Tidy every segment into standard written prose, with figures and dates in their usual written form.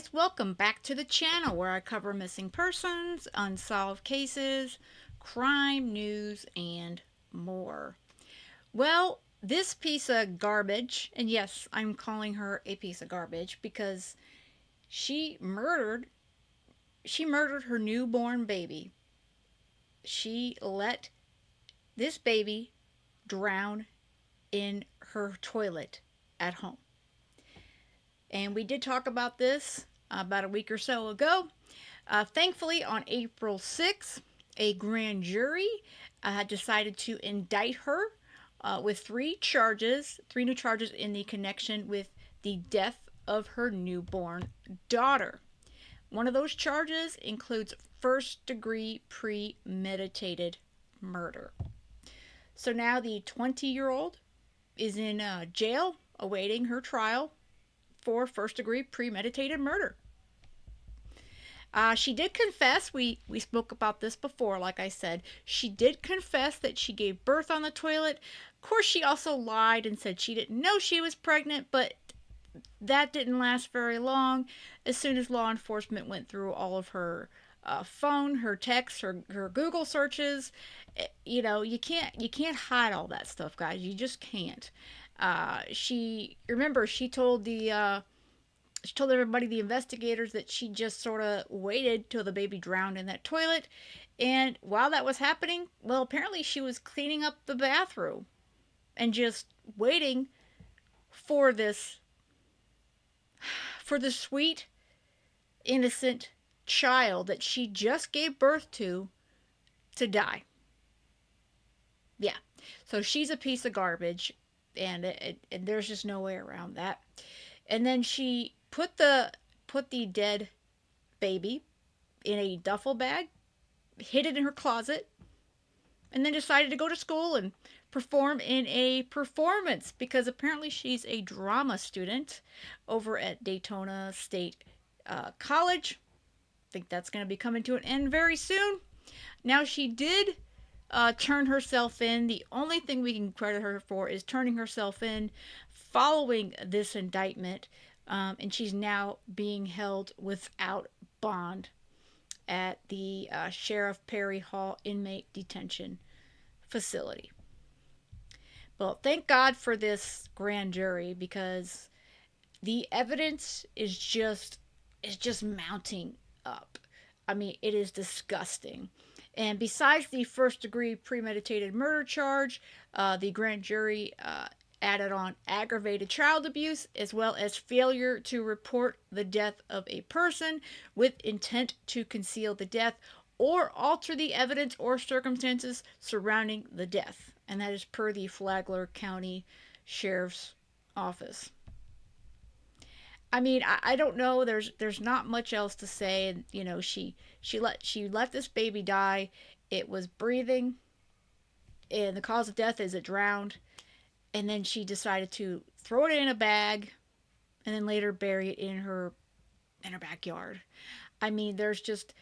guys, welcome back to the channel where I cover missing persons, unsolved cases, crime news, and more. Well, this piece of garbage, and yes, I'm calling her a piece of garbage because she murdered she murdered her newborn baby. She let this baby drown in her toilet at home. And we did talk about this about a week or so ago. Thankfully, on April 6th, a grand jury had decided to indict her with three new charges in the connection with the death of her newborn daughter. One of those charges includes first degree premeditated murder. So now the 20-year-old is in jail awaiting her trial for first degree premeditated murder. She did confess, we spoke about this before, like I said. She did confess that she gave birth on the toilet. Of course, she also lied and said she didn't know she was pregnant, but that didn't last very long. As soon as law enforcement went through all of her phone, her texts, her Google searches, you can't hide all that stuff, guys. You just can't. She told everybody, the investigators, that she just sort of waited till the baby drowned in that toilet. And while that was happening, well, apparently she was cleaning up the bathroom and just waiting for this sweet, innocent child that she just gave birth to die. Yeah. So she's a piece of garbage, and there's just no way around that. And then she put the dead baby in a duffel bag, hid it in her closet, and then decided to go to school and perform in a performance because apparently she's a drama student over at Daytona State College. I think that's going to be coming to an end very soon. Now, she did turn herself in. The only thing we can credit her for is turning herself in following this indictment, and she's now being held without bond at the Sheriff Perry Hall inmate detention facility. Well, thank God for this grand jury because the evidence is just mounting up. I mean, it is disgusting. And besides the first degree premeditated murder charge, the grand jury added on aggravated child abuse as well as failure to report the death of a person with intent to conceal the death or alter the evidence or circumstances surrounding the death. And that is per the Flagler County Sheriff's Office. I mean, I don't know. There's not much else to say. And she let this baby die. It was breathing, and the cause of death is it drowned. And then she decided to throw it in a bag, and then later bury it in her backyard. I mean, there's just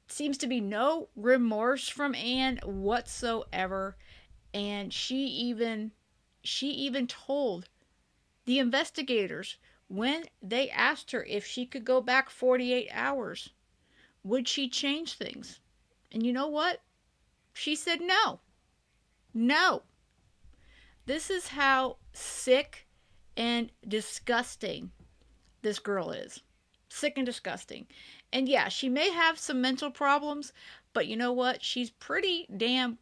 seems to be no remorse from Anne whatsoever, and she even told the investigators when they asked her if she could go back 48 hours, would she change things? And you know what? She said no. No. This is how sick and disgusting this girl is. Sick and disgusting. And yeah, she may have some mental problems, but you know what? She's pretty damn,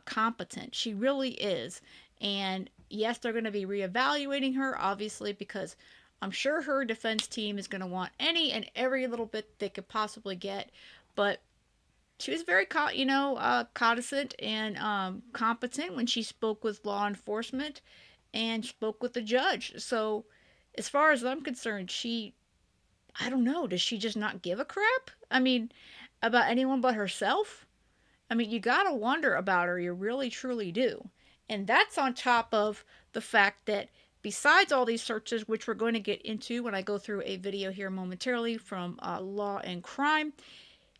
competent. She really is. And yes, they're going to be reevaluating her, obviously, because I'm sure her defense team is going to want any and every little bit they could possibly get. But she was very, cognizant and competent when she spoke with law enforcement and spoke with the judge. So, as far as I'm concerned, I don't know, does she just not give a crap? I mean, about anyone but herself? I mean, you gotta wonder about her. You really, truly do. And that's on top of the fact that besides all these searches, which we're going to get into when I go through a video here momentarily from Law and Crime,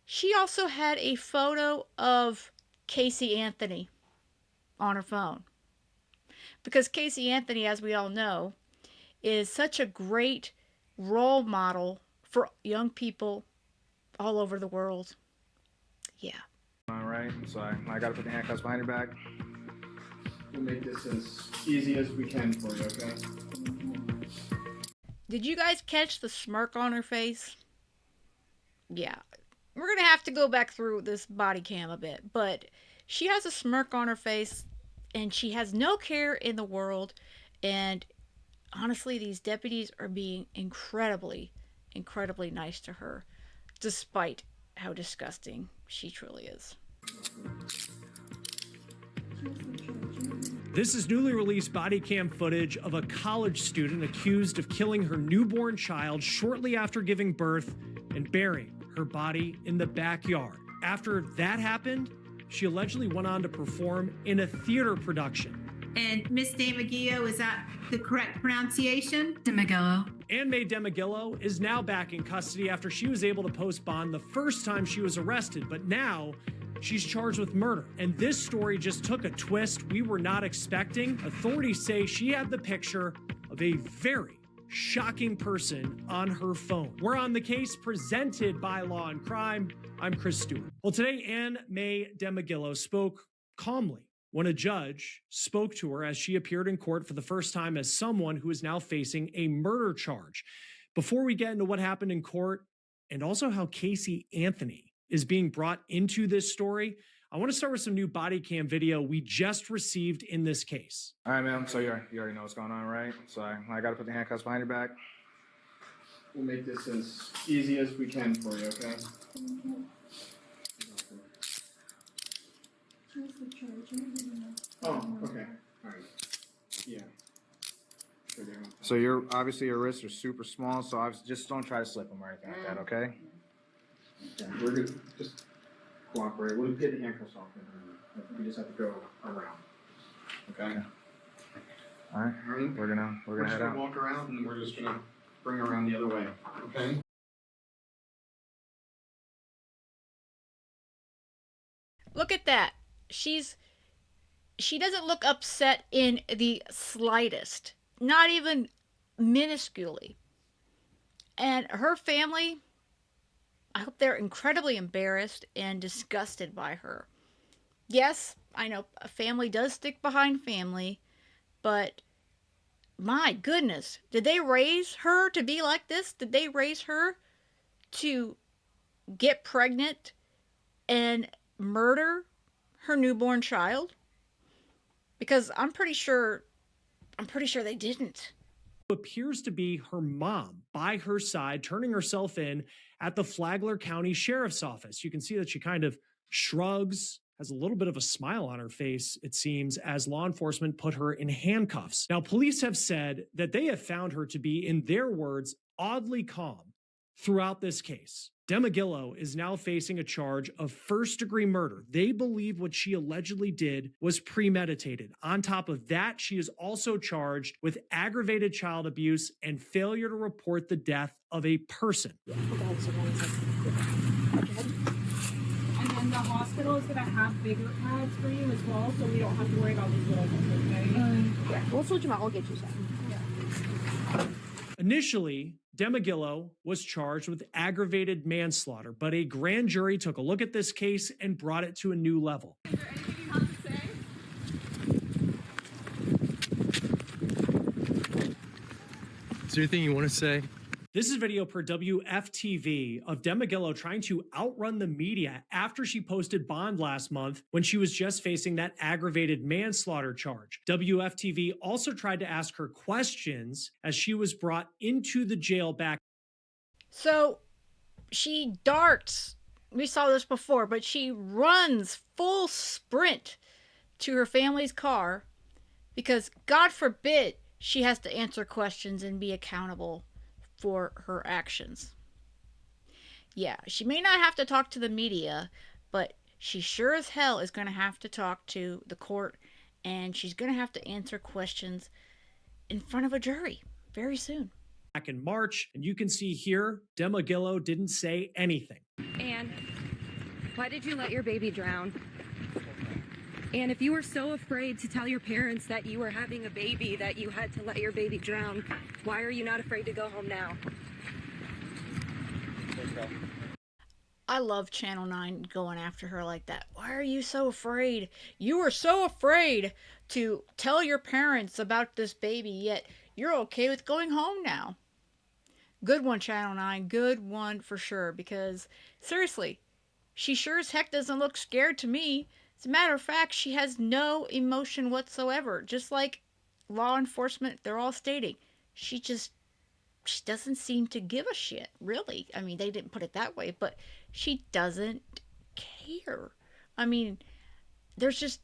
she also had a photo of Casey Anthony on her phone. Because Casey Anthony, as we all know, is such a great role model for young people all over the world. Yeah. All right, so I gotta put the handcuffs behind your back. We'll make this as easy as we can for you, okay? Did you guys catch the smirk on her face? Yeah. We're going to have to go back through this body cam a bit, but she has a smirk on her face and she has no care in the world. And honestly, these deputies are being incredibly, incredibly nice to her, despite how disgusting she truly is. This is newly released body cam footage of a college student accused of killing her newborn child shortly after giving birth and burying her body in the backyard. After that happened, she allegedly went on to perform in a theater production. And Miss Demegillo, is that the correct pronunciation? Demegillo. Ann Marie Demegillo is now back in custody after she was able to post bond the first time she was arrested, but now she's charged with murder. And this story just took a twist we were not expecting. Authorities say she had the picture of a very shocking person on her phone. We're on the case presented by Law and Crime. I'm Chris Stewart. Well, today, Ann Marie Demegillo spoke calmly when a judge spoke to her as she appeared in court for the first time as someone who is now facing a murder charge. Before we get into what happened in court and also how Casey Anthony is being brought into this story, I want to start with some new body cam video we just received in this case. All right, ma'am, so you already know what's going on, right? So I gotta put the handcuffs behind your back. We'll make this as easy as we can for you, okay? Oh, okay. All right. Yeah. So you're obviously your wrists are super small, so just don't try to slip them or anything like that, okay? Yeah, we're good. Just cooperate. We'll get the handcuffs off. We just have to go around. Okay. All right. We're gonna We're just head gonna out. walk around and we're just gonna bring around the other way. Okay. Look at that. She doesn't look upset in the slightest, not even minusculely. And her family, I hope they're incredibly embarrassed and disgusted by her. Yes, I know a family does stick behind family, but my goodness, did they raise her to be like this? Did they raise her to get pregnant and murder her newborn child? Because I'm pretty sure they didn't. Appears to be her mom by her side, turning herself in at the Flagler County Sheriff's Office. You can see that she kind of shrugs, has a little bit of a smile on her face, it seems, as law enforcement put her in handcuffs. Now, police have said that they have found her to be, in their words, oddly calm throughout this case. Demegillo is now facing a charge of first-degree murder. They believe what she allegedly did was premeditated. On top of that, she is also charged with aggravated child abuse and failure to report the death of a person. And then the hospital is going to have bigger pads for you as well, so we don't have to worry about these little ones, okay? Yeah, we'll switch them out. We'll get you some. Yeah. Initially, Demegillo was charged with aggravated manslaughter, but a grand jury took a look at this case and brought it to a new level. Is there anything you have to say? Is there anything you want to say? This is video per WFTV of Demegillo trying to outrun the media after she posted bond last month when she was just facing that aggravated manslaughter charge. WFTV also tried to ask her questions as she was brought into the jail back. So she darts. We saw this before, but she runs full sprint to her family's car because, God forbid, she has to answer questions and be accountable for her actions. Yeah, she may not have to talk to the media, but she sure as hell is going to have to talk to the court, and she's going to have to answer questions in front of a jury very soon. Back in March, and you can see here, Demegillo didn't say anything. Ann, why did you let your baby drown? And if you were so afraid to tell your parents that you were having a baby, that you had to let your baby drown, why are you not afraid to go home now? I love Channel 9 going after her like that. Why are you so afraid? You were so afraid to tell your parents about this baby, yet you're okay with going home now. Good one, Channel 9. Good one for sure. Because, seriously, she sure as heck doesn't look scared to me. As a matter of fact, she has no emotion whatsoever. Just like law enforcement, they're all stating. She doesn't seem to give a shit, really. I mean, they didn't put it that way, but she doesn't care. I mean, there's just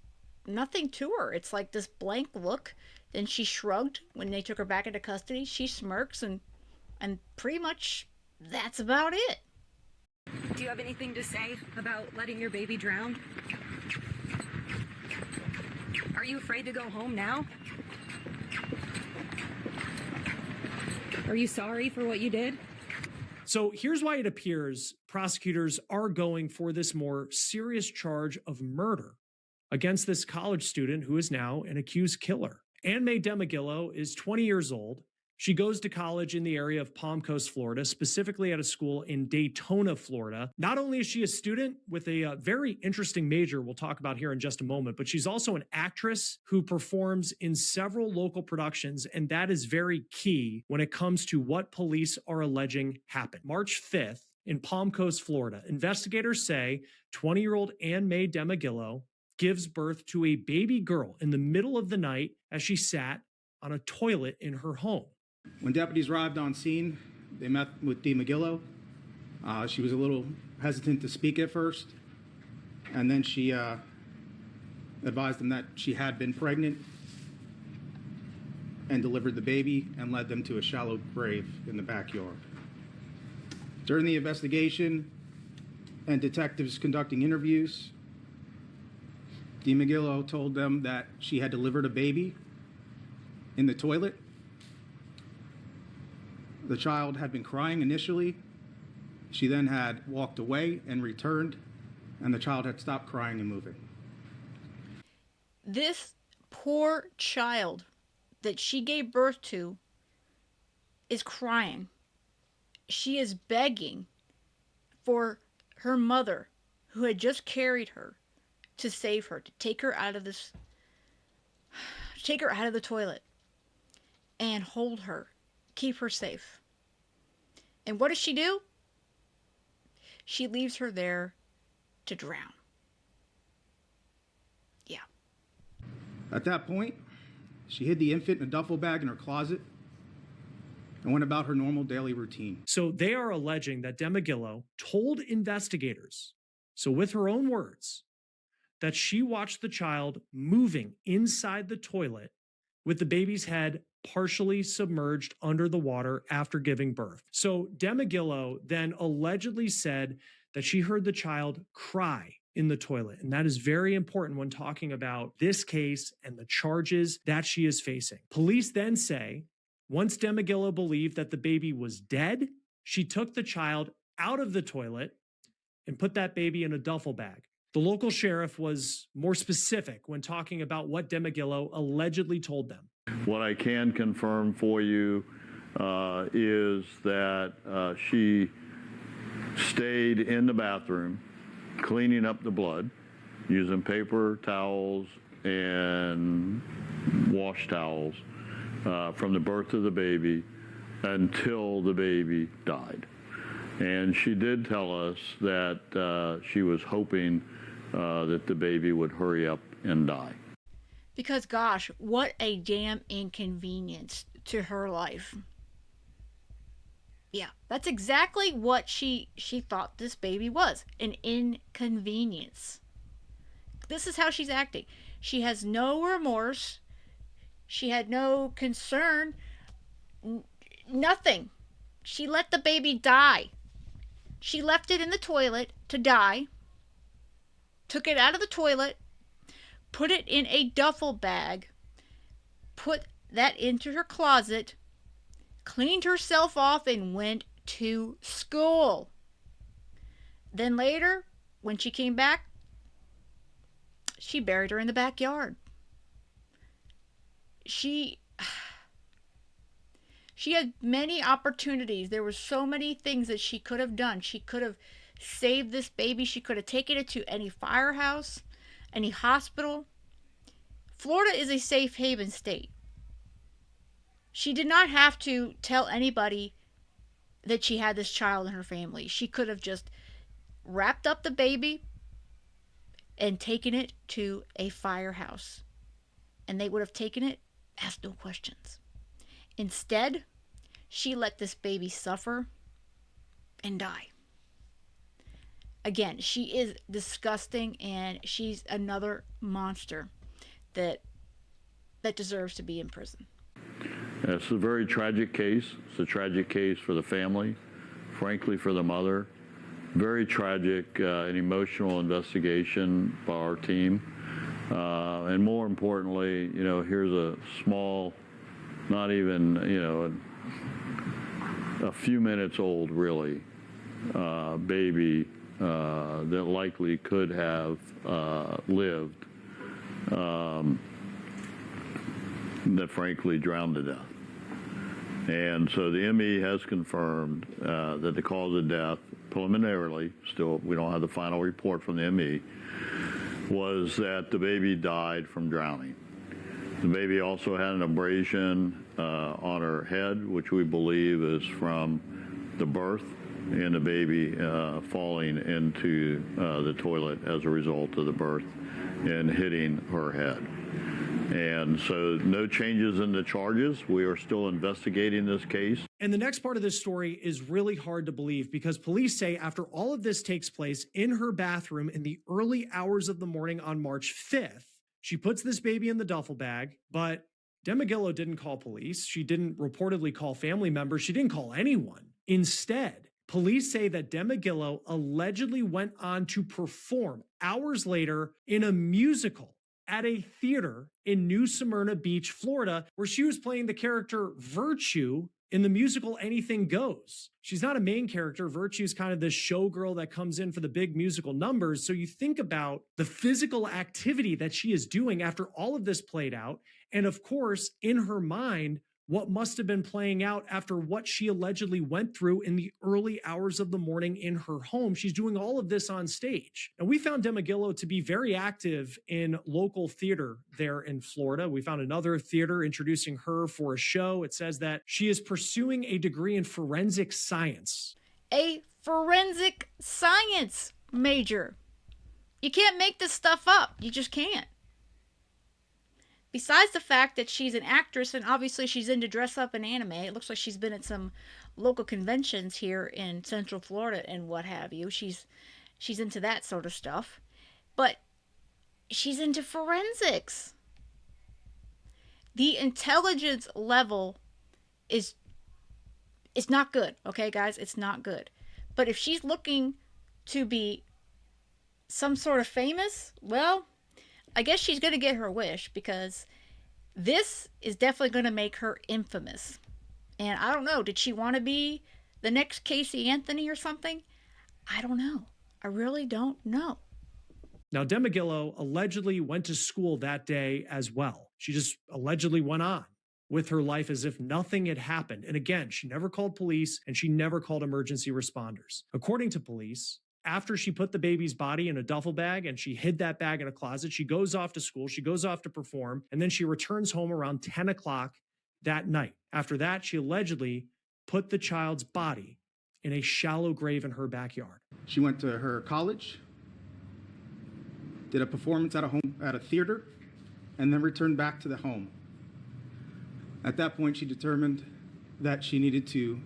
nothing to her. It's like this blank look. Then she shrugged when they took her back into custody. She smirks, and pretty much that's about it. Do you have anything to say about letting your baby drown? Are you afraid to go home now? Are you sorry for what you did? So here's why it appears prosecutors are going for this more serious charge of murder against this college student who is now an accused killer. Ann Marie Demegillo is 20 years old. She goes to college in the area of Palm Coast, Florida, specifically at a school in Daytona, Florida. Not only is she a student with a very interesting major we'll talk about here in just a moment, but she's also an actress who performs in several local productions, and that is very key when it comes to what police are alleging happened. March 5th in Palm Coast, Florida, investigators say 20-year-old Ann Marie Demegillo gives birth to a baby girl in the middle of the night as she sat on a toilet in her home. When deputies arrived on scene, they met with Demegillo. She was a little hesitant to speak at first, and then she advised them that she had been pregnant and delivered the baby and led them to a shallow grave in the backyard. During the investigation and detectives conducting interviews, Demegillo told them that she had delivered a baby in the toilet. The child had been crying initially. She then had walked away and returned, and the child had stopped crying and moving. This poor child that she gave birth to is crying. She is begging for her mother, who had just carried her, to save her, to take her out of the toilet and hold her, keep her safe. And what does she do? She leaves her there to drown. Yeah. At that point, she hid the infant in a duffel bag in her closet and went about her normal daily routine. So they are alleging that Demegillo told investigators, so with her own words, that she watched the child moving inside the toilet with the baby's head partially submerged under the water after giving birth. So Demegillo then allegedly said that she heard the child cry in the toilet. And that is very important when talking about this case and the charges that she is facing. Police then say, once Demegillo believed that the baby was dead, she took the child out of the toilet and put that baby in a duffel bag. The local sheriff was more specific when talking about what Demegillo allegedly told them. What I can confirm for you is that she stayed in the bathroom cleaning up the blood using paper towels and wash towels from the birth of the baby until the baby died. And she did tell us that she was hoping that the baby would hurry up and die. Because gosh, what a damn inconvenience to her life. Yeah, that's exactly what she thought this baby was, an inconvenience. This is how she's acting. She has no remorse. She had no concern. Nothing. She let the baby die. She left it in the toilet to die. Took it out of the toilet. Put it in a duffel bag, put that into her closet, cleaned herself off, and went to school. Then later, when she came back, she buried her in the backyard. She She had many opportunities. There were so many things that she could have done. She could have saved this baby. She could have taken it to any firehouse, any hospital. Florida is a safe haven state. She did not have to tell anybody that she had this child in her family. She could have just wrapped up the baby and taken it to a firehouse. And they would have taken it, asked no questions. Instead, she let this baby suffer and die. Again, she is disgusting, and she's another monster that deserves to be in prison. It's a very tragic case. It's a tragic case for the family, frankly, for the mother. Very tragic and emotional investigation by our team. And more importantly, here's a small, not even, a few minutes old, really, baby that likely could have lived, that frankly drowned to death. And so the ME has confirmed that the cause of death, preliminarily, still we don't have the final report from the ME, was that the baby died from drowning. The baby also had an abrasion on her head, which we believe is from the birth and the baby falling into the toilet as a result of the birth and hitting her head. And so no changes in the charges. We are still investigating this case. And the next part of this story is really hard to believe because police say after all of this takes place in her bathroom in the early hours of the morning on March 5th, she puts this baby in the duffel bag, but Demegillo didn't call police. She didn't reportedly call family members. She didn't call anyone. Instead, police say that Demegillo allegedly went on to perform hours later in a musical at a theater in New Smyrna Beach, Florida, where she was playing the character Virtue in the musical Anything Goes. She's not a main character. Virtue is kind of this showgirl that comes in for the big musical numbers. So you think about the physical activity that she is doing after all of this played out. And of course, in her mind, what must have been playing out after what she allegedly went through in the early hours of the morning in her home. She's doing all of this on stage. And we found Demegillo to be very active in local theater there in Florida. We found another theater introducing her for a show. It says that she is pursuing a degree in forensic science. A forensic science major. You can't make this stuff up. You just can't. Besides the fact that she's an actress and obviously she's into dress up and anime, it looks like she's been at some local conventions here in Central Florida and what have you. She's into that sort of stuff. But she's into forensics. The intelligence level is not good, okay, guys? It's not good. But if she's looking to be some sort of famous, well, I guess she's going to get her wish because this is definitely going to make her infamous. And I don't know, did she want to be the next Casey Anthony or something? I don't know. I really don't know. Now, Demegillo allegedly went to school that day as well. She just allegedly went on with her life as if nothing had happened. And again, she never called police and she never called emergency responders. According to police, after she put the baby's body in a duffel bag and she hid that bag in a closet, she goes off to school, she goes off to perform, and then she returns home around 10 o'clock that night. After that, she allegedly put the child's body in a shallow grave in her backyard. She went to her college, did a performance at a theater, and then returned back to the home. At that point, she determined that she needed to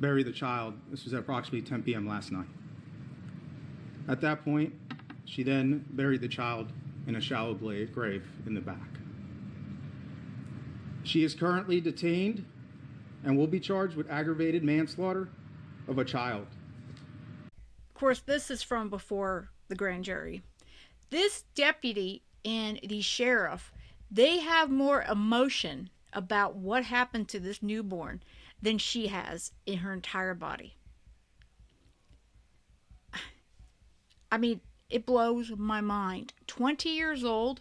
bury the child. This was at approximately 10 p.m. last night. At that point, she then buried the child in a shallow grave in the back. She is currently detained and will be charged with aggravated manslaughter of a child. Of course, this is from before the grand jury. This deputy and the sheriff, they have more emotion about what happened to this newborn than she has in her entire body. I mean, it blows my mind. 20 years old,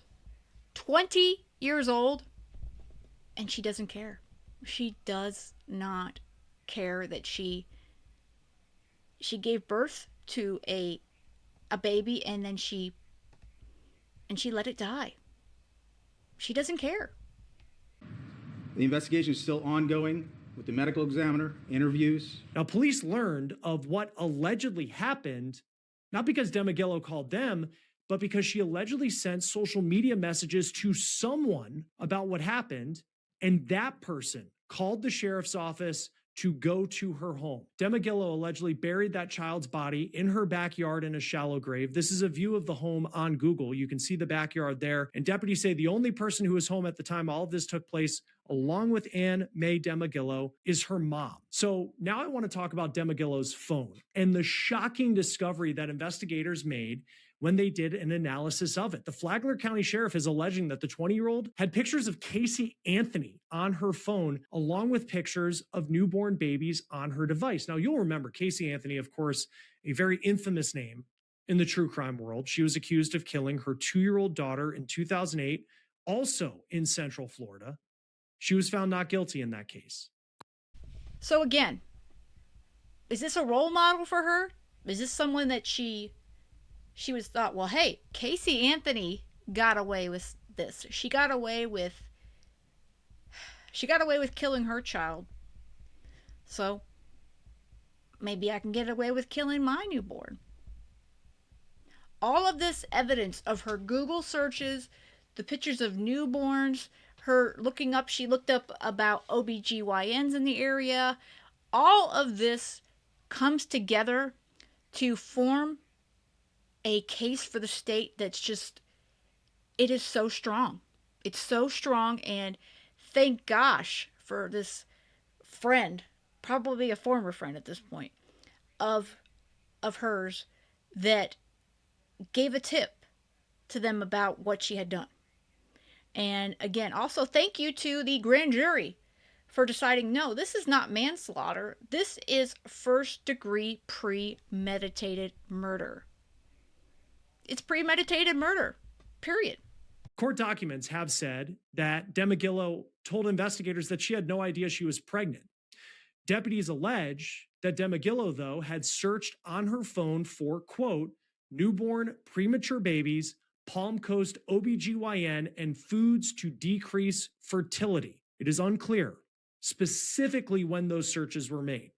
and she doesn't care. She does not care that she gave birth to a baby and then she let it die. She doesn't care. The investigation is still ongoing with the medical examiner, interviews. Now, police learned of what allegedly happened, not because Demegillo called them, but because she allegedly sent social media messages to someone about what happened, and that person called the sheriff's office to go to her home. Demegillo allegedly buried that child's body in her backyard in a shallow grave. This is a view of the home on Google. You can see the backyard there. And deputies say the only person who was home at the time all of this took place, along with Ann Marie Demegillo, is her mom. So now I want to talk about Demegillo's phone and the shocking discovery that investigators made when they did an analysis of it. The Flagler County Sheriff is alleging that the 20-year-old had pictures of Casey Anthony on her phone, along with pictures of newborn babies on her device. Now, you'll remember Casey Anthony, of course, a very infamous name in the true crime world. She was accused of killing her 2-year-old daughter in 2008, also in Central Florida. She was found not guilty in that case. So again, is this a role model for her? Is this someone that she was thought, well, hey, Casey Anthony got away with this. She got away with killing her child. So maybe I can get away with killing my newborn. All of this evidence of her Google searches, the pictures of newborns, her looking up, she looked up about OBGYNs in the area. All of this comes together to form a case for the state that's just, it is so strong. It's so strong, and thank gosh for this friend, probably a former friend at this point, of hers that gave a tip to them about what she had done. And again, also thank you to the grand jury for deciding, no, this is not manslaughter. This is first-degree premeditated murder. It's premeditated murder, period. Court documents have said that Demegillo told investigators that she had no idea she was pregnant. Deputies allege that Demegillo, though, had searched on her phone for, quote, newborn premature babies, Palm Coast OBGYN, and foods to decrease fertility. It is unclear specifically when those searches were made.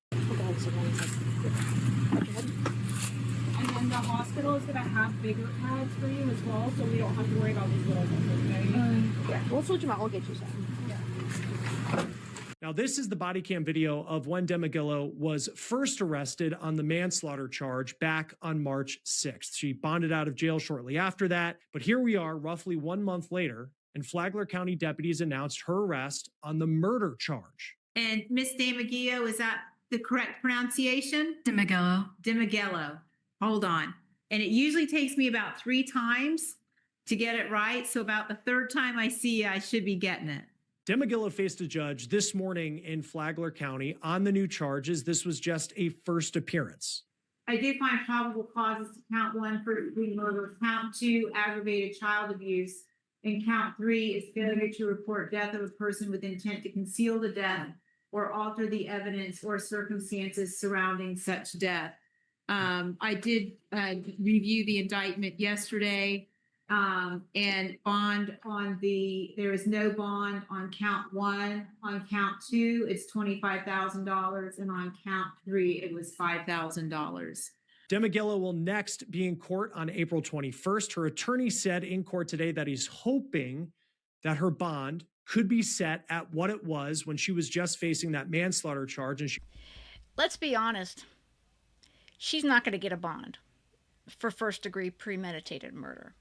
And the hospital is gonna have bigger pads for you as well, so we don't have to worry about these little ones, okay? Yeah, we'll switch them out. I'll get you some. Now, this is the body cam video of when Demegillo was first arrested on the manslaughter charge back on March 6th. She bonded out of jail shortly after that, but here we are roughly 1 month later, and Flagler County deputies announced her arrest on the murder charge. And Miss Demegillo, is that the correct pronunciation? Demegillo. Demegillo. Hold on. And it usually takes me about 3 times to get it right. So about the 3rd time I see you, I should be getting it. Demegillo faced a judge this morning in Flagler County on the new charges. This was just a first appearance. I did find probable causes to count 1 first-degree murder, count 2 aggravated child abuse, and count 3 is failure to report death of a person with intent to conceal the death or alter the evidence or circumstances surrounding such death. I did review the indictment yesterday, and bond on there is no bond on count 1. On count 2, it's $25,000, and on count 3, it was $5,000. Demegillo will next be in court on April 21st. Her attorney said in court today that he's hoping that her bond could be set at what it was when she was just facing that manslaughter charge. And Let's be honest. She's not going to get a bond for first-degree premeditated murder.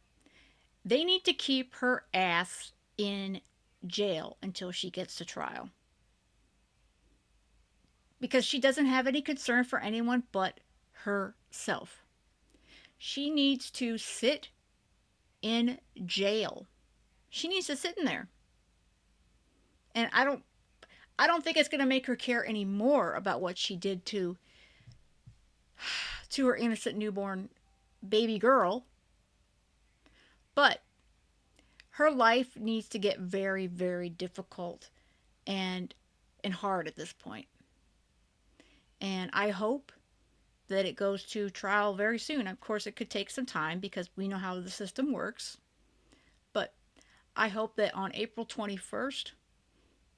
They need to keep her ass in jail until she gets to trial. Because she doesn't have any concern for anyone but herself. She needs to sit in jail. She needs to sit in there. And I don't think it's going to make her care any more about what she did to her innocent newborn baby girl. But her life needs to get very, very difficult. And and hard at this point. And I hope that it goes to trial very soon. Of course, it could take some time because we know how the system works. But I hope that on April 21st,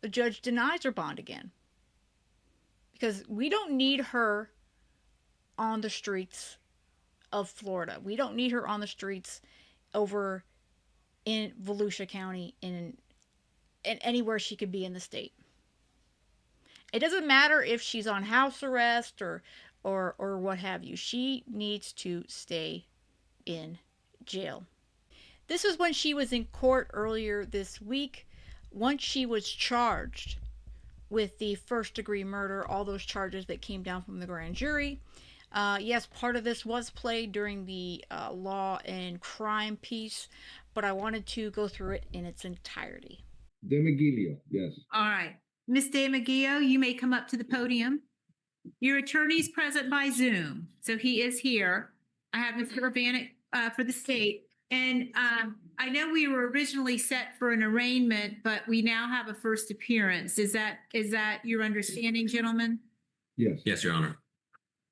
the judge denies her bond again. Because we don't need her on the streets of Florida. We don't need her on the streets over in Volusia County, in anywhere she could be in the state. It doesn't matter if she's on house arrest or what have you. She needs to stay in jail. This was when she was in court earlier this week. Once she was charged with the first-degree murder, all those charges that came down from the grand jury. Yes, part of this was played during the law and crime piece, but I wanted to go through it in its entirety. Demegillo, yes. All right. Ms. Demegillo, you may come up to the podium. Your attorney's present by Zoom, so he is here. I have Mr. Urbanik for the state. And I know we were originally set for an arraignment, but we now have a first appearance. Is that your understanding, gentlemen? Yes. Yes, Your Honor.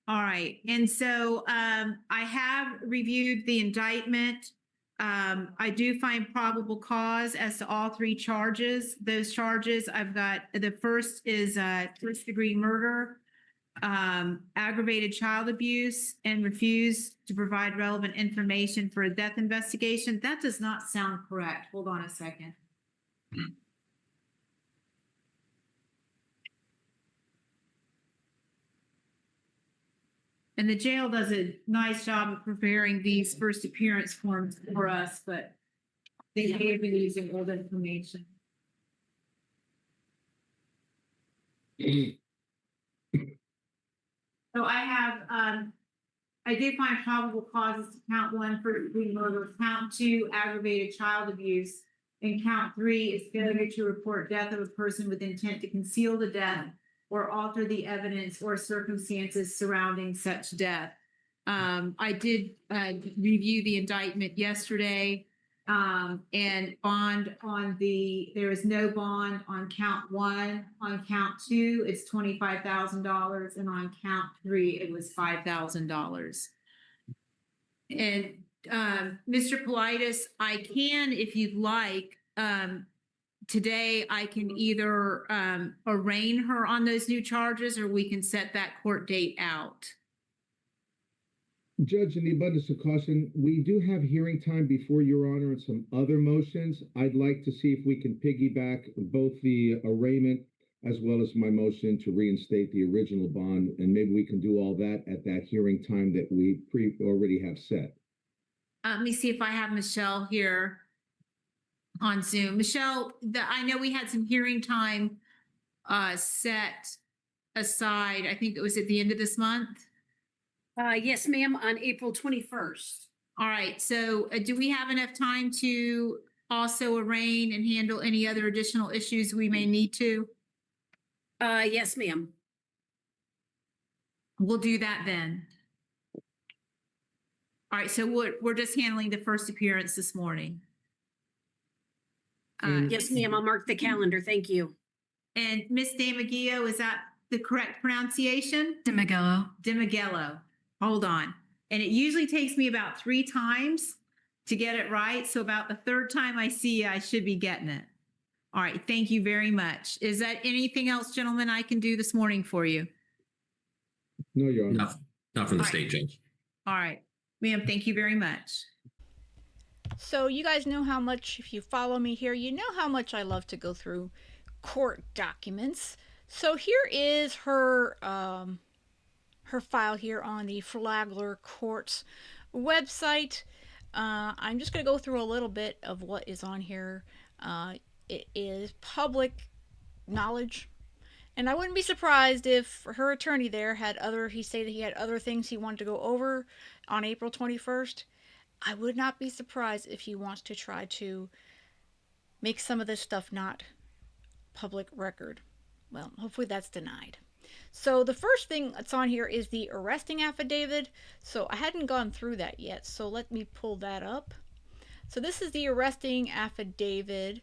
All right. And so I have reviewed the indictment. I do find probable cause as to all three charges. Those charges, I've got, the first is first-degree murder, aggravated child abuse, and refuse to provide relevant information for a death investigation. That does not sound correct. Hold on a second. And the jail does a nice job of preparing these first appearance forms for us, but they may have been using old information. So I have, I did find probable causes to count 1 first-degree murder, count 2 aggravated child abuse, and count 3 is failure to report death of a person with intent to conceal the death or alter the evidence or circumstances surrounding such death. I did review the indictment yesterday, and bond on there is no bond on count 1. On count 2, it's $25,000, and on count 3, it was $5,000. And Mr. Politis, I can, if you'd like, today I can either arraign her on those new charges, or we can set that court date out. Judge, in the abundance of caution, we do have hearing time before Your Honor and some other motions. I'd like to see if we can piggyback both the arraignment as well as my motion to reinstate the original bond, and maybe we can do all that at that hearing time that we already have set. Let me see if I have Michelle here on Zoom. Michelle, I know we had some hearing time set aside. I think it was at the end of this month. Yes, ma'am, on April 21st. All right, so do we have enough time to also arraign and handle any other additional issues we may need to? Yes, ma'am. We'll do that then. All right, so we're just handling the first appearance this morning. Yes, ma'am, I'll mark the calendar. Thank you. And Miss Demegillo, is that the correct pronunciation? Demegillo. Demegillo. Hold on. And it usually takes me about 3 times to get it right. So about the 3rd time I see you, I should be getting it. All right. Thank you very much. Is that anything else, gentlemen, I can do this morning for you? No, Your Honor. Not from the All state right. judge. All right. Ma'am, thank you very much. So you guys know how much, if you follow me here, you know how much I love to go through court documents. So here is her her file here on the Flagler Courts website. I'm just going to go through a little bit of what is on here. It is public knowledge, and I wouldn't be surprised if her attorney there had he said he had other things he wanted to go over on April 21st. I would not be surprised if he wants to try to make some of this stuff not public record. Well, hopefully that's denied. So the first thing that's on here is the arresting affidavit. So I hadn't gone through that yet, so let me pull that up. So this is the arresting affidavit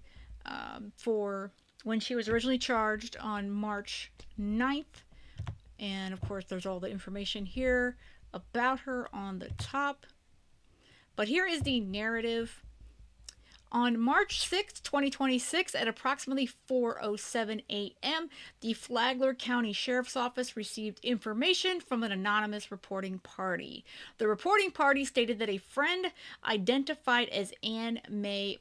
for when she was originally charged on March 9th. And of course, there's all the information here about her on the top. But here is the narrative. On March 6, 2026, at approximately 4:07 a.m., the Flagler County Sheriff's Office received information from an anonymous reporting party. The reporting party stated that a friend identified as Ann May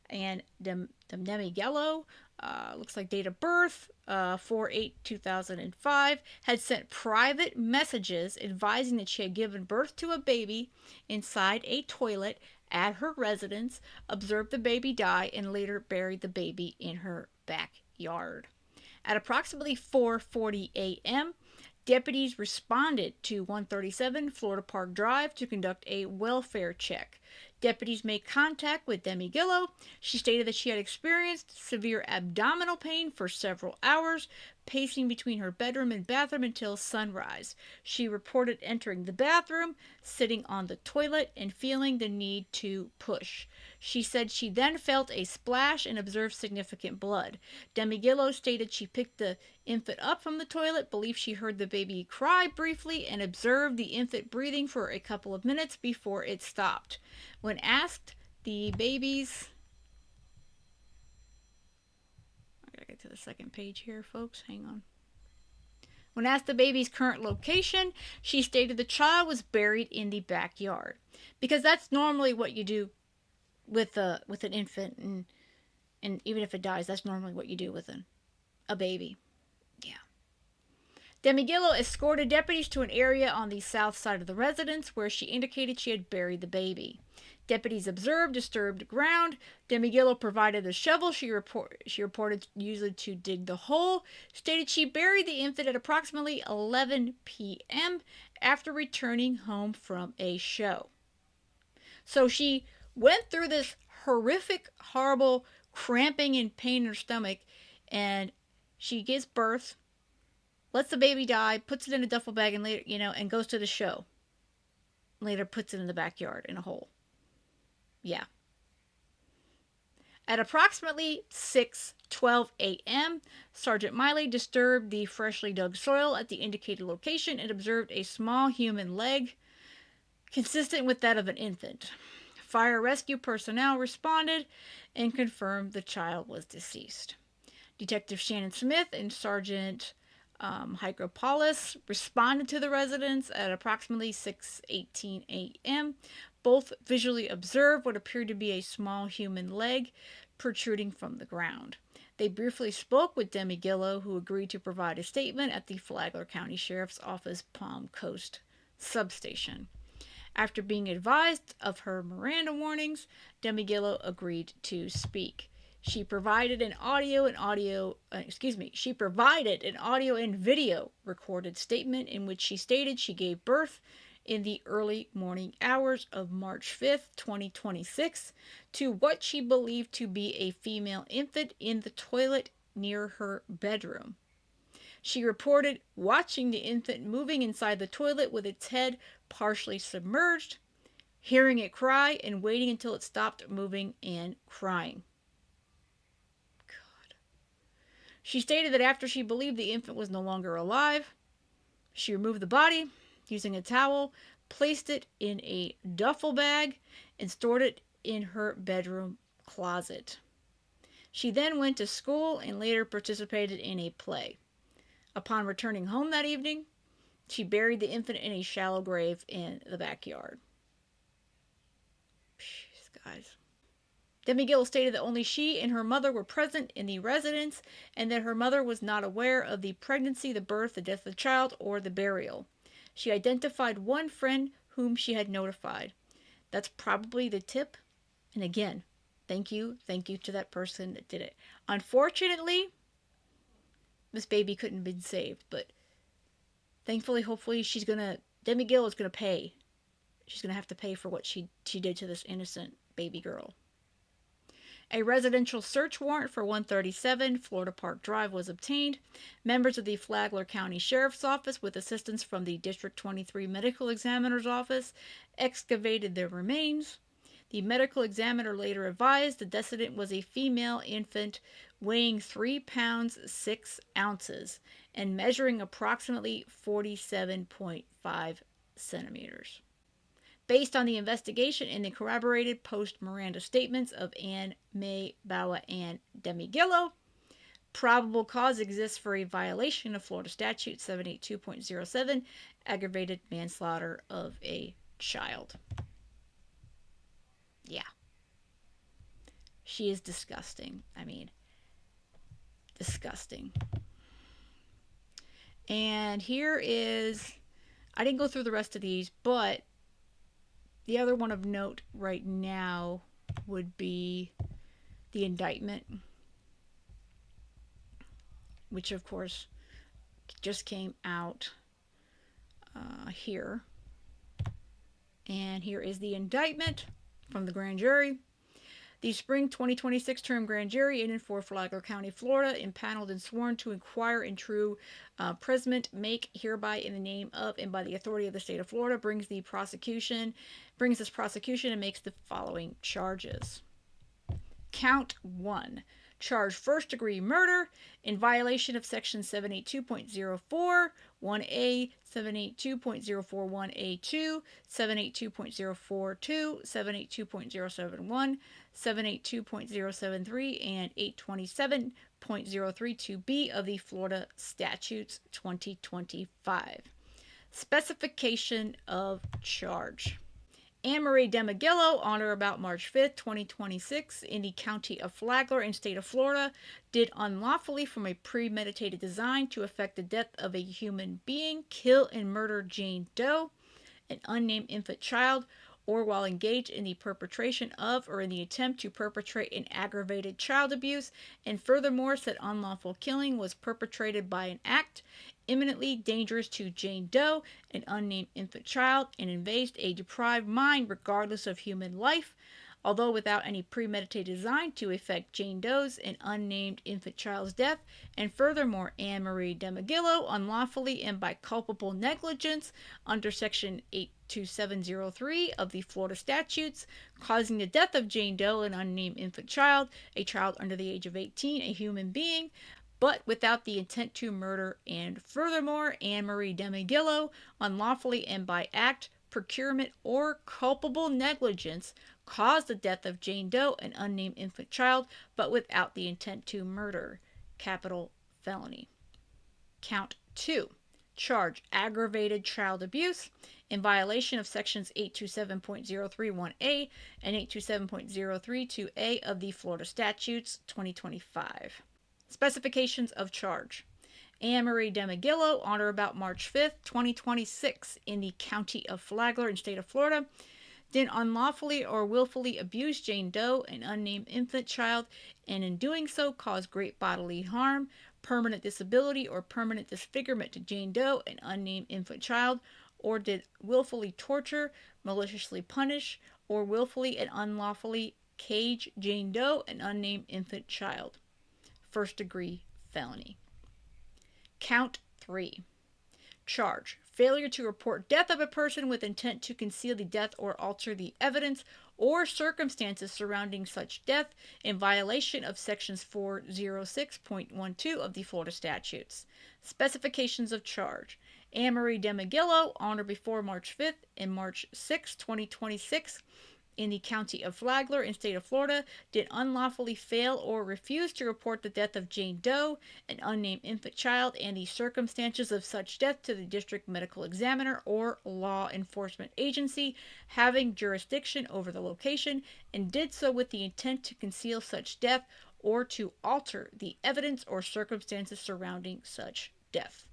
and Demegillo, looks like date of birth, 4/8/2005, had sent private messages advising that she had given birth to a baby inside a toilet at her residence, observed the baby die, and later buried the baby in her backyard. At approximately 4:40 a.m., deputies responded to 137 Florida Park Drive to conduct a welfare check. Deputies made contact with Demegillo. She stated that she had experienced severe abdominal pain for several hours, pacing between her bedroom and bathroom until sunrise. She reported entering the bathroom, sitting on the toilet, and feeling the need to push. She said she then felt a splash and observed significant blood. Demegillo stated she picked the infant up from the toilet, believed she heard the baby cry briefly, and observed the infant breathing for a couple of minutes before it stopped. When asked the baby's... I gotta get to the second page here, folks. Hang on. When asked the baby's current location, she stated the child was buried in the backyard. Because that's normally what you do with an infant, and even if it dies, that's normally what you do with a baby. Yeah. Demegillo escorted deputies to an area on the south side of the residence where she indicated she had buried the baby. Deputies observed disturbed ground. Demegillo provided a shovel she reported used to dig the hole, stated she buried the infant at approximately 11 p.m. after returning home from a show. So she went through this horrific, horrible cramping and pain in her stomach, and she gives birth, lets the baby die, puts it in a duffel bag, and later, and goes to the show. Later puts it in the backyard in a hole. Yeah. At approximately 6:12 a.m., Sergeant Miley disturbed the freshly dug soil at the indicated location and observed a small human leg consistent with that of an infant. Fire rescue personnel responded and confirmed the child was deceased. Detective Shannon Smith and Sergeant Hygropoulos responded to the residence at approximately 6:18 a.m. Both visually observed what appeared to be a small human leg protruding from the ground. They briefly spoke with Demegillo, who agreed to provide a statement at the Flagler County Sheriff's Office Palm Coast substation. After being advised of her Miranda warnings, Demegillo agreed to speak. She provided an audio and video recorded statement in which she stated she gave birth in the early morning hours of March 5th, 2026, to what she believed to be a female infant in the toilet near her bedroom. She reported watching the infant moving inside the toilet with its head partially submerged, hearing it cry, and waiting until it stopped moving and crying. God. She stated that after she believed the infant was no longer alive, she removed the body using a towel, placed it in a duffel bag, and stored it in her bedroom closet. She then went to school and later participated in a play. Upon returning home that evening, she buried the infant in a shallow grave in the backyard. Jeez, guys. Demegillo stated that only she and her mother were present in the residence and that her mother was not aware of the pregnancy, the birth, the death of the child, or the burial. She identified one friend whom she had notified. That's probably the tip. And again, thank you to that person that did it. Unfortunately, this baby couldn't have been saved, but thankfully, hopefully, Demegillo is gonna pay. She's gonna have to pay for what she did to this innocent baby girl. A residential search warrant for 137 Florida Park Drive was obtained. Members of the Flagler County Sheriff's Office, with assistance from the District 23 Medical Examiner's Office, excavated their remains. The medical examiner later advised the decedent was a female infant weighing 3 pounds 6 ounces and measuring approximately 47.5 centimeters. Based on the investigation and the corroborated post-Miranda statements of Ann Marie Demegillo, probable cause exists for a violation of Florida Statute 782.07, aggravated manslaughter of a child. Yeah. She is disgusting. I mean, disgusting. And here is, I didn't go through the rest of these, but the other one of note right now would be the indictment, which of course just came out here. And here is the indictment from the grand jury. The spring 2026 term grand jury in and for Flagler County, Florida, impaneled and sworn to inquire in true presentment, make hereby in the name of and by the authority of the state of Florida, brings this prosecution and makes the following charges. Count 1. Charge first-degree murder in violation of Section 782.04, 1A, 782.041A2, 782.042, 782.071, 782.073, and 827.032B of the Florida Statutes 2025. Specification of charge. Ann Marie Demegillo, on or about March 5th, 2026, in the county of Flagler and state of Florida, did unlawfully from a premeditated design to effect the death of a human being, kill and murder Jane Doe, an unnamed infant child, or while engaged in the perpetration of or in the attempt to perpetrate an aggravated child abuse, and furthermore said unlawful killing was perpetrated by an act imminently dangerous to Jane Doe, an unnamed infant child, and invaded a deprived mind regardless of human life, although without any premeditated design to effect Jane Doe's and unnamed infant child's death, and furthermore Ann Marie Demegillo unlawfully and by culpable negligence under Section 82703 of the Florida Statutes, causing the death of Jane Doe, an unnamed infant child, a child under the age of 18, a human being, but without the intent to murder, and furthermore, Ann Marie Demegillo unlawfully and by act, procurement, or culpable negligence caused the death of Jane Doe, an unnamed infant child, but without the intent to murder. Capital felony. Count 2. Charge aggravated child abuse in violation of Sections 827.031A and 827.032A of the Florida Statutes 2025. Specifications of charge. Ann Marie Demegillo, on or about March 5th, 2026, in the county of Flagler and state of Florida, did unlawfully or willfully abuse Jane Doe, an unnamed infant child, and in doing so cause great bodily harm, permanent disability, or permanent disfigurement to Jane Doe, an unnamed infant child, or did willfully torture, maliciously punish, or willfully and unlawfully cage Jane Doe, an unnamed infant child. First-degree felony. Count 3. Charge failure to report death of a person with intent to conceal the death or alter the evidence or circumstances surrounding such death in violation of Sections 406.12 of the Florida Statutes. Specifications of charge. Ann Marie Demegillo, on or before March 5th and March 6, 2026, in the county of Flagler and state of Florida, did unlawfully fail or refuse to report the death of Jane Doe, an unnamed infant child, and the circumstances of such death to the district medical examiner or law enforcement agency having jurisdiction over the location, and did so with the intent to conceal such death or to alter the evidence or circumstances surrounding such death.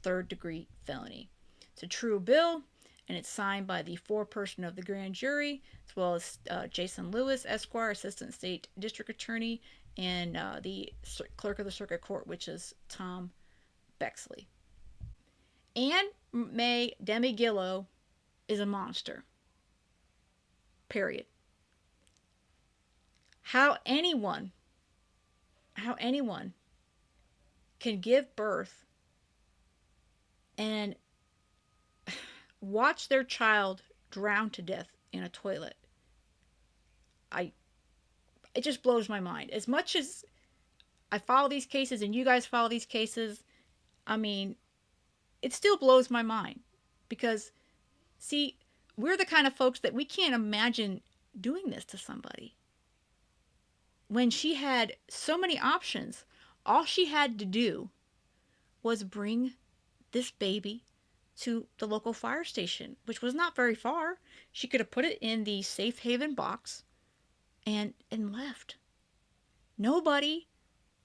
Third-degree felony. It's a true bill, and it's signed by the foreperson of the grand jury, as well as Jason Lewis, Esquire, Assistant State District Attorney, and the Clerk of the Circuit Court, which is Tom Bexley. Ann Marie Demegillo is a monster. Period. How anyone can give birth and watch their child drown to death in a toilet. It just blows my mind. As much as I follow these cases and you guys follow these cases. I mean, it still blows my mind because, see, we're the kind of folks that we can't imagine doing this to somebody. When she had so many options, all she had to do was bring this baby to the local fire station, which was not very far. She could have put it in the safe haven box and left. Nobody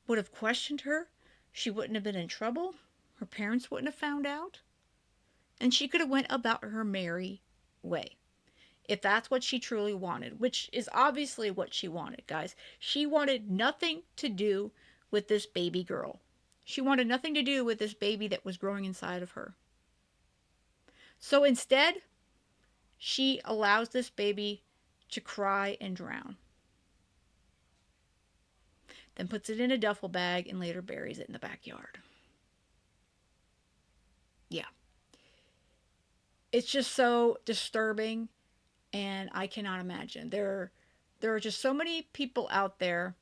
would have questioned her. She wouldn't have been in trouble. Her parents wouldn't have found out. And she could have went about her merry way. If that's what she truly wanted, which is obviously what she wanted, guys. She wanted nothing to do with this baby girl. She wanted nothing to do with this baby that was growing inside of her. So instead, she allows this baby to cry and drown. Then puts it in a duffel bag and later buries it in the backyard. Yeah. It's just so disturbing, and I cannot imagine. There are just so many people out there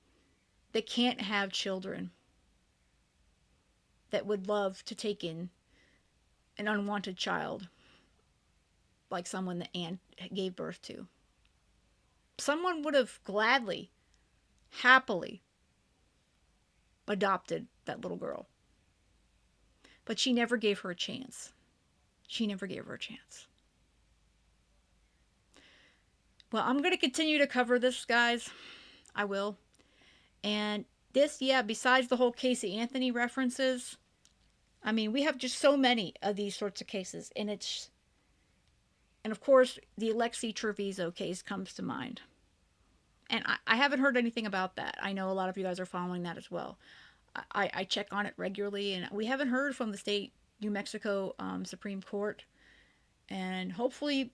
that can't have children, that would love to take in an unwanted child like someone that Ann gave birth to. Someone would have gladly, happily adopted that little girl. But she never gave her a chance. She never gave her a chance. Well, I'm going to continue to cover this, guys. I will. And this, yeah, besides the whole Casey Anthony references, I mean, we have just so many of these sorts of cases. And of course, the Alexi Treviso case comes to mind. And I haven't heard anything about that. I know a lot of you guys are following that as well. I check on it regularly, and we haven't heard from the state New Mexico Supreme Court. And hopefully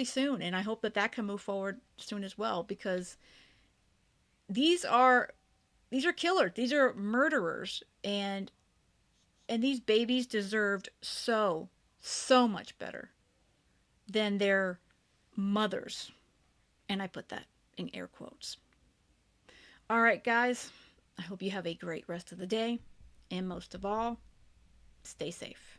soon. And I hope that can move forward soon as well, because these are killers. These are murderers. And these babies deserved so much better than their mothers. And I put that in air quotes. All right, guys. I hope you have a great rest of the day. And most of all, stay safe.